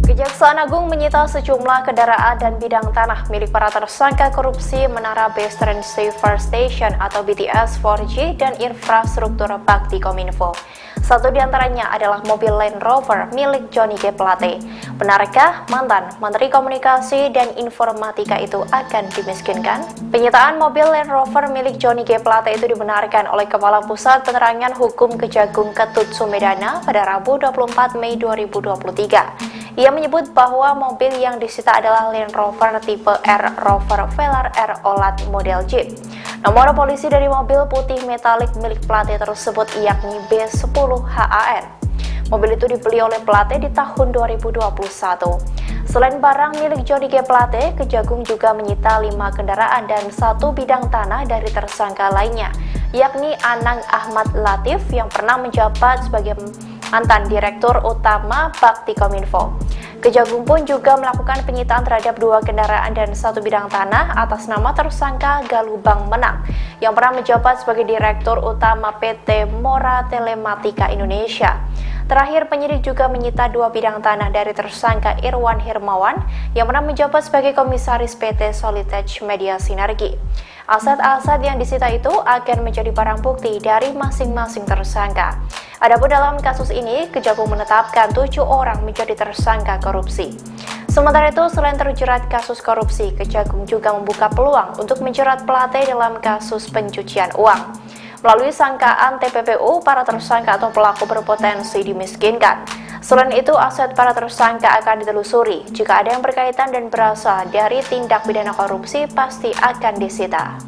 Kejaksaan Agung menyita sejumlah kendaraan dan bidang tanah milik para tersangka korupsi Menara Base Transceiver Station atau BTS 4G dan infrastruktur bakti Kominfo. Satu di antaranya adalah mobil Land Rover milik Johnny G. Plate. Benarkah mantan Menteri Komunikasi dan Informatika itu akan dimiskinkan? Penyitaan mobil Land Rover milik Johnny G. Plate itu dibenarkan oleh Kepala Pusat Penerangan Hukum Kejagung Ketut Sumedana pada Rabu 24 Mei 2023. Ia menyebut bahwa mobil yang disita adalah Land Rover tipe R Rover Velar R Olat model Jeep. Nomor polisi dari mobil putih metalik milik Plate tersebut yakni B10 HAN. Mobil itu dibeli oleh Plate di tahun 2021. Selain barang milik Johnny G. Plate, Kejagung juga menyita 5 kendaraan dan 1 bidang tanah dari tersangka lainnya, yakni Anang Ahmad Latif yang pernah menjabat sebagai mantan Direktur Utama Bakti Kominfo. Kejagung pun juga melakukan penyitaan terhadap 2 kendaraan dan 1 bidang tanah atas nama tersangka Galubang Menang yang pernah menjabat sebagai Direktur Utama PT Mora Telematika Indonesia. Terakhir, penyidik juga menyita 2 bidang tanah dari tersangka Irwan Hirmawan yang pernah menjabat sebagai Komisaris PT Solitech Media Sinergi. Aset-aset yang disita itu akan menjadi barang bukti dari masing-masing tersangka. Adapun dalam kasus ini, Kejagung menetapkan 7 orang menjadi tersangka korupsi. Sementara itu, selain terjerat kasus korupsi, Kejagung juga membuka peluang untuk menjerat Plate dalam kasus pencucian uang. Melalui sangkaan TPPU, para tersangka atau pelaku berpotensi dimiskinkan. Selain itu, aset para tersangka akan ditelusuri. Jika ada yang berkaitan dan berasal dari tindak pidana korupsi, pasti akan disita.